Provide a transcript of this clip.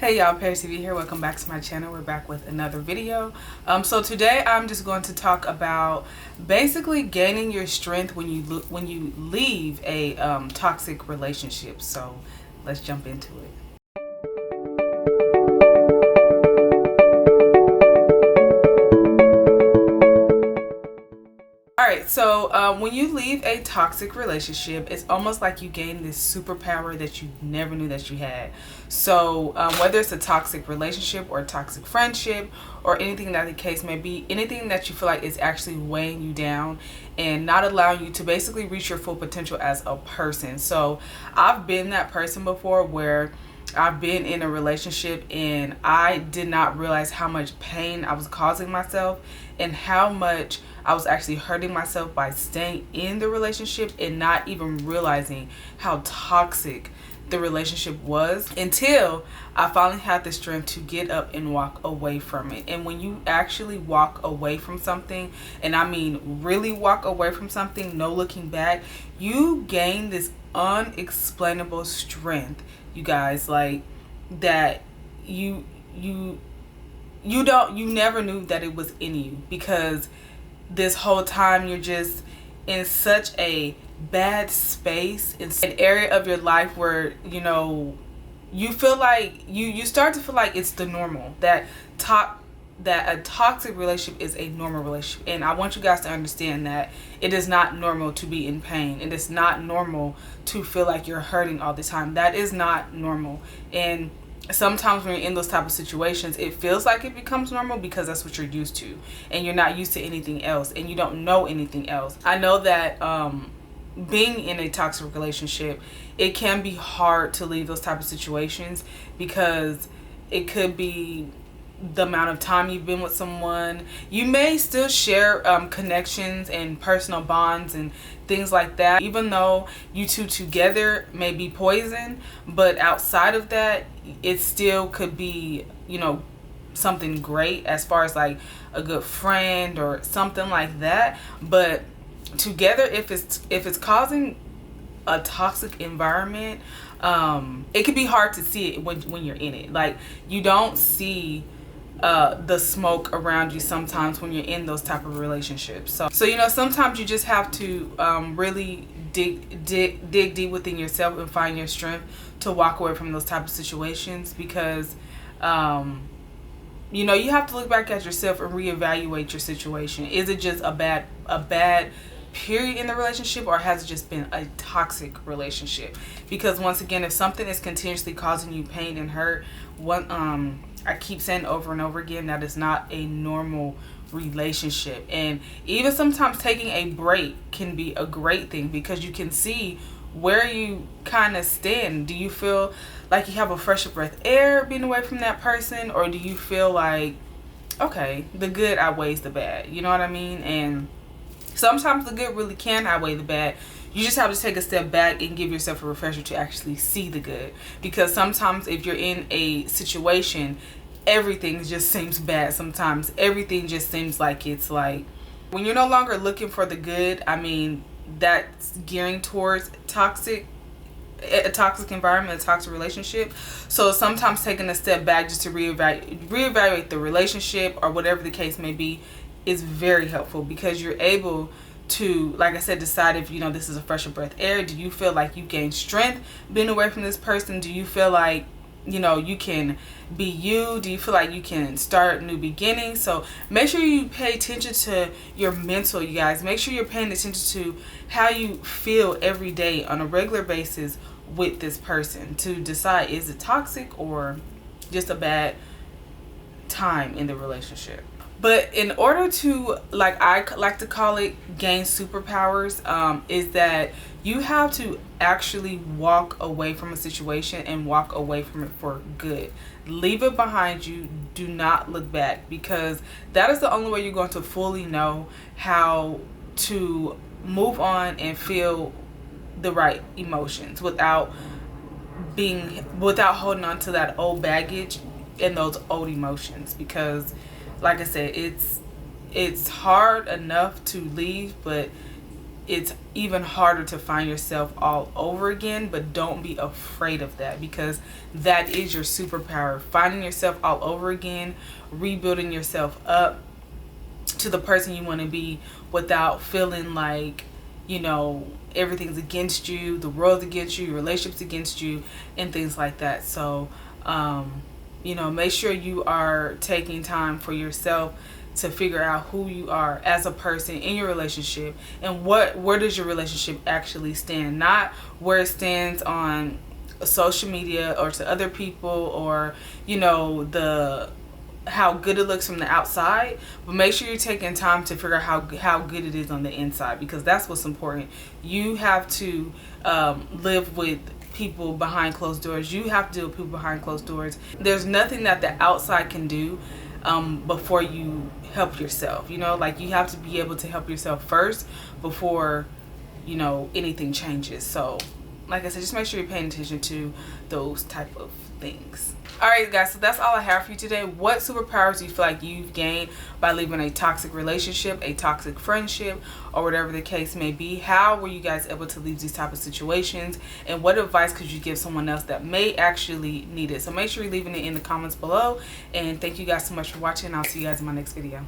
Hey y'all, Paris TV here. Welcome back to my channel. We're back with another video. So today I'm just going to talk about basically gaining your strength when you leave a toxic relationship. So let's jump into it. Alright, so when you leave a toxic relationship, it's almost like you gain this superpower that you never knew that you had. So whether it's a toxic relationship or a toxic friendship or anything that the case may be, anything that you feel like is actually weighing you down and not allowing you to basically reach your full potential as a person. So I've been that person before where I've been in a relationship and I did not realize how much pain I was causing myself and how much I was actually hurting myself by staying in the relationship and not even realizing how toxic the relationship was until I finally had the strength to get up and walk away from it. And when you actually walk away from something, and I mean really walk away from something, no looking back, you gain this unexplainable strength, you guys, like that you never knew that it was in you, because this whole time you're just in such a bad space, in an area of your life where you feel like you start to feel like it's the normal, that a toxic relationship is a normal relationship. And I want you guys to understand that it is not normal to be in pain. It is not normal to feel like you're hurting all the time. That is not normal. And sometimes when you're in those type of situations, it feels like it becomes normal because that's what you're used to, and you're not used to anything else, and you don't know anything else. I know that being in a toxic relationship, it can be hard to leave those type of situations, because it could be the amount of time you've been with someone. You may still share connections and personal bonds and things like that, even though you two together may be poison, but outside of that, it still could be something great as far as like a good friend or something like that. But together, if it's causing a toxic environment, it could be hard to see it when you're in it. Like, you don't see the smoke around you sometimes when you're in those type of relationships. So sometimes you just have to really dig deep within yourself and find your strength to walk away from those type of situations, because you have to look back at yourself and reevaluate your situation. Is it just a bad period in the relationship, or has it just been a toxic relationship? Because once again, if something is continuously causing you pain and hurt, I keep saying over and over again, that is not a normal relationship. And even sometimes taking a break can be a great thing, because you can see where you kind of stand. Do you feel like you have a fresher breath air being away from that person, or do you feel like, okay, the good outweighs the bad? You know what I mean? And sometimes the good really can outweigh the bad. You just have to take a step back and give yourself a refresher to actually see the good. Because sometimes if you're in a situation, everything just seems bad. Sometimes everything just seems like it's like, when you're no longer looking for the good, I mean, that's gearing towards a toxic environment, a toxic relationship. So sometimes taking a step back just to reevaluate the relationship or whatever the case may be is very helpful, because you're able to, like I said, decide if this is a fresher breath air. Do you feel like you gain strength being away from this person? Do you feel like you can be you? Do you feel like you can start new beginnings? So make sure you pay attention to your mental, you guys. Make sure you're paying attention to how you feel every day on a regular basis with this person, to decide, is it toxic or just a bad time in the relationship. But in order to, like I like to call it, gain superpowers, is that you have to actually walk away from a situation and walk away from it for good. Leave it behind you. Do not look back, because that is the only way you're going to fully know how to move on and feel the right emotions without holding on to that old baggage and those old emotions. Because like I said, it's hard enough to leave, but it's even harder to find yourself all over again. But don't be afraid of that, because that is your superpower. Finding yourself all over again, rebuilding yourself up to the person you want to be without feeling like, you know, everything's against you, the world's against you, your relationships against you, and things like that. So you know, make sure you are taking time for yourself to figure out who you are as a person in your relationship, and where does your relationship actually stand, not where it stands on social media or to other people, or, you know, the how good it looks from the outside. But make sure you're taking time to figure out how good it is on the inside, because that's what's important. You have to live with people behind closed doors. You have to deal with people behind closed doors. There's nothing that the outside can do before you help yourself. You know, like, you have to be able to help yourself first before, you know, anything changes. So like I said, just make sure you're paying attention to those type of things. Alright guys, so that's all I have for you today. What superpowers do you feel like you've gained by leaving a toxic relationship, a toxic friendship, or whatever the case may be? How were you guys able to leave these type of situations? And what advice could you give someone else that may actually need it? So make sure you're leaving it in the comments below. And thank you guys so much for watching. I'll see you guys in my next video.